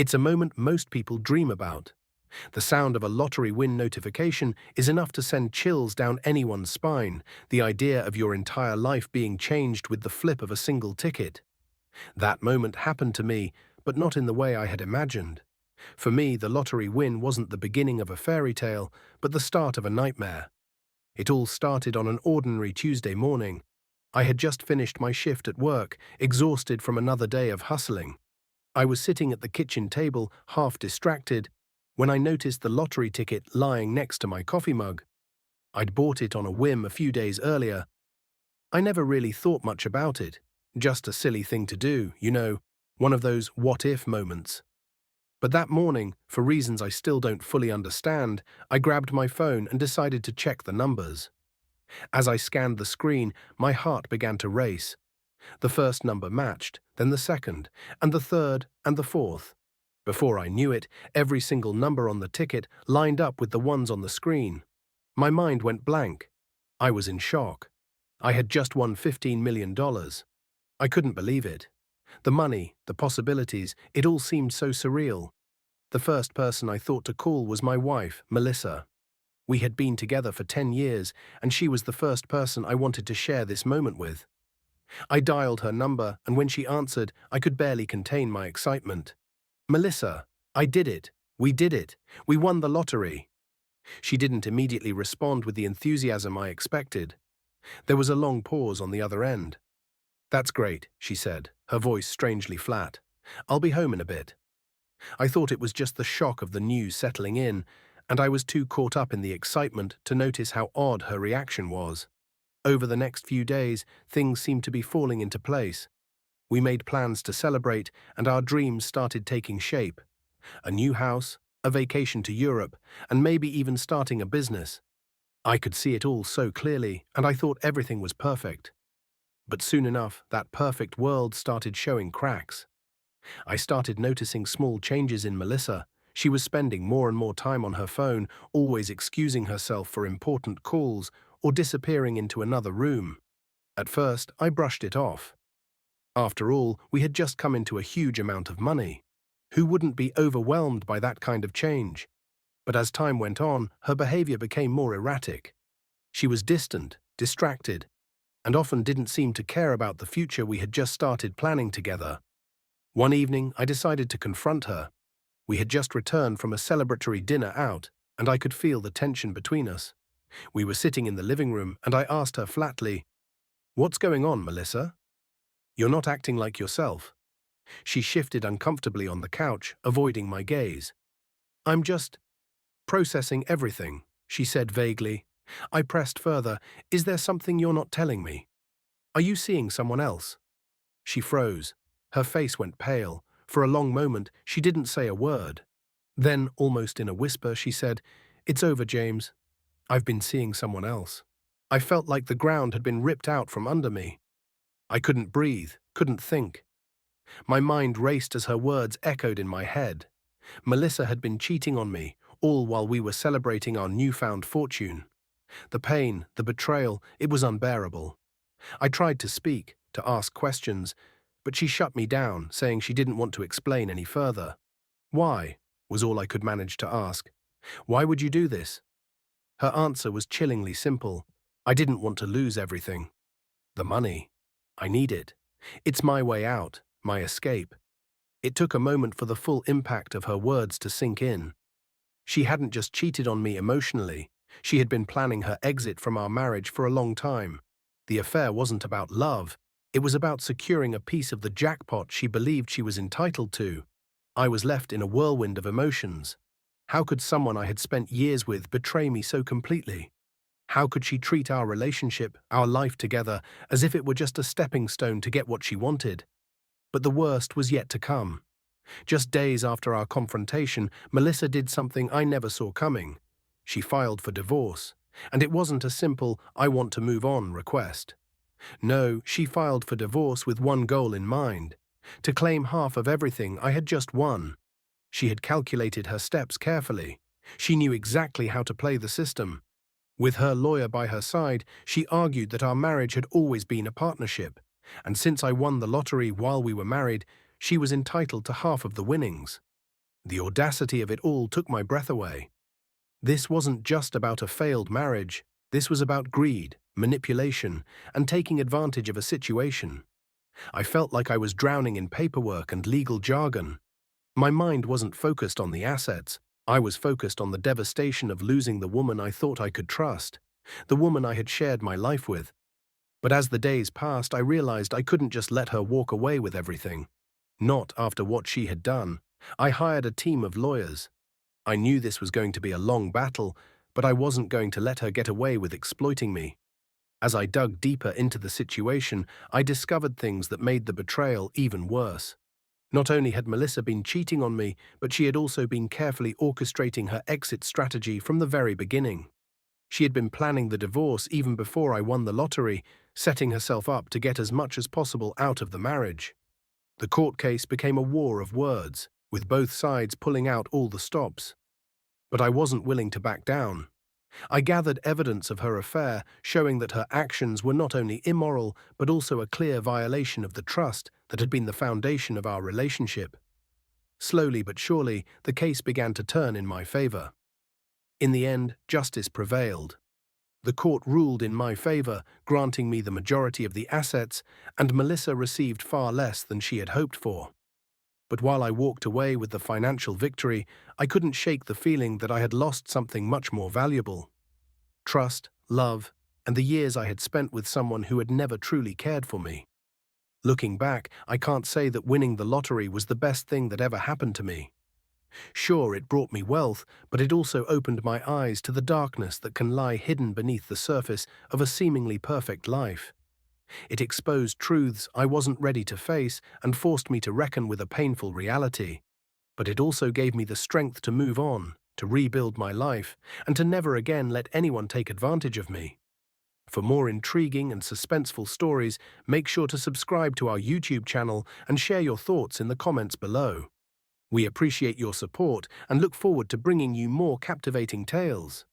It's a moment most people dream about. The sound of a lottery win notification is enough to send chills down anyone's spine, the idea of your entire life being changed with the flip of a single ticket. That moment happened to me, but not in the way I had imagined. For me, the lottery win wasn't the beginning of a fairy tale, but the start of a nightmare. It all started on an ordinary Tuesday morning. I had just finished my shift at work, exhausted from another day of hustling. I was sitting at the kitchen table, half distracted, when I noticed the lottery ticket lying next to my coffee mug. I'd bought it on a whim a few days earlier. I never really thought much about it. Just a silly thing to do, one of those what-if moments. But that morning, for reasons I still don't fully understand, I grabbed my phone and decided to check the numbers. As I scanned the screen, my heart began to race. The first number matched, then the second, and the third, and the fourth. Before I knew it, every single number on the ticket lined up with the ones on the screen. My mind went blank. I was in shock. I had just won $15 million. I couldn't believe it. The money, the possibilities, it all seemed so surreal. The first person I thought to call was my wife, Melissa. We had been together for 10 years, and she was the first person I wanted to share this moment with. I dialed her number, and when she answered, I could barely contain my excitement. "Melissa, I did it. We did it. We won the lottery." She didn't immediately respond with the enthusiasm I expected. There was a long pause on the other end. "That's great," she said, her voice strangely flat. "I'll be home in a bit." I thought it was just the shock of the news settling in, and I was too caught up in the excitement to notice how odd her reaction was. Over the next few days, things seemed to be falling into place. We made plans to celebrate, and our dreams started taking shape. A new house, a vacation to Europe, and maybe even starting a business. I could see it all so clearly, and I thought everything was perfect. But soon enough, that perfect world started showing cracks. I started noticing small changes in Melissa. She was spending more and more time on her phone, always excusing herself for important calls or disappearing into another room. At first, I brushed it off. After all, we had just come into a huge amount of money. Who wouldn't be overwhelmed by that kind of change? But as time went on, her behavior became more erratic. She was distant, distracted, and often didn't seem to care about the future we had just started planning together. One evening, I decided to confront her. We had just returned from a celebratory dinner out, and I could feel the tension between us. We were sitting in the living room, and I asked her flatly, "What's going on, Melissa? You're not acting like yourself." She shifted uncomfortably on the couch, avoiding my gaze. "I'm just processing everything," she said vaguely. I pressed further. "Is there something you're not telling me? Are you seeing someone else?" She froze. Her face went pale. For a long moment, she didn't say a word. Then, almost in a whisper, she said, "It's over, James. I've been seeing someone else." I felt like the ground had been ripped out from under me. I couldn't breathe, couldn't think. My mind raced as her words echoed in my head. Melissa had been cheating on me, all while we were celebrating our newfound fortune. The pain, the betrayal, it was unbearable. I tried to speak, to ask questions, but she shut me down, saying she didn't want to explain any further. "Why?" was all I could manage to ask. "Why would you do this?" Her answer was chillingly simple. "I didn't want to lose everything. The money. I need it. It's my way out, my escape." It took a moment for the full impact of her words to sink in. She hadn't just cheated on me emotionally. She had been planning her exit from our marriage for a long time. The affair wasn't about love. It was about securing a piece of the jackpot she believed she was entitled to. I was left in a whirlwind of emotions. How could someone I had spent years with betray me so completely? How could she treat our relationship, our life together, as if it were just a stepping stone to get what she wanted? But the worst was yet to come. Just days after our confrontation, Melissa did something I never saw coming. She filed for divorce, and it wasn't a simple "I want to move on" request. No, she filed for divorce with one goal in mind: to claim half of everything I had just won. She had calculated her steps carefully. She knew exactly how to play the system. With her lawyer by her side, she argued that our marriage had always been a partnership, and since I won the lottery while we were married, she was entitled to half of the winnings. The audacity of it all took my breath away. This wasn't just about a failed marriage. This was about greed, manipulation, and taking advantage of a situation. I felt like I was drowning in paperwork and legal jargon. My mind wasn't focused on the assets. I was focused on the devastation of losing the woman I thought I could trust, the woman I had shared my life with. But as the days passed, I realized I couldn't just let her walk away with everything. Not after what she had done. I hired a team of lawyers. I knew this was going to be a long battle, but I wasn't going to let her get away with exploiting me. As I dug deeper into the situation, I discovered things that made the betrayal even worse. Not only had Melissa been cheating on me, but she had also been carefully orchestrating her exit strategy from the very beginning. She had been planning the divorce even before I won the lottery, setting herself up to get as much as possible out of the marriage. The court case became a war of words, with both sides pulling out all the stops. But I wasn't willing to back down. I gathered evidence of her affair, showing that her actions were not only immoral, but also a clear violation of the trust that had been the foundation of our relationship. Slowly but surely, the case began to turn in my favor. In the end, justice prevailed. The court ruled in my favor, granting me the majority of the assets, and Melissa received far less than she had hoped for. But while I walked away with the financial victory, I couldn't shake the feeling that I had lost something much more valuable. Trust, love, and the years I had spent with someone who had never truly cared for me. Looking back, I can't say that winning the lottery was the best thing that ever happened to me. Sure, it brought me wealth, but it also opened my eyes to the darkness that can lie hidden beneath the surface of a seemingly perfect life. It exposed truths I wasn't ready to face and forced me to reckon with a painful reality. But it also gave me the strength to move on, to rebuild my life, and to never again let anyone take advantage of me. For more intriguing and suspenseful stories, make sure to subscribe to our YouTube channel and share your thoughts in the comments below. We appreciate your support and look forward to bringing you more captivating tales.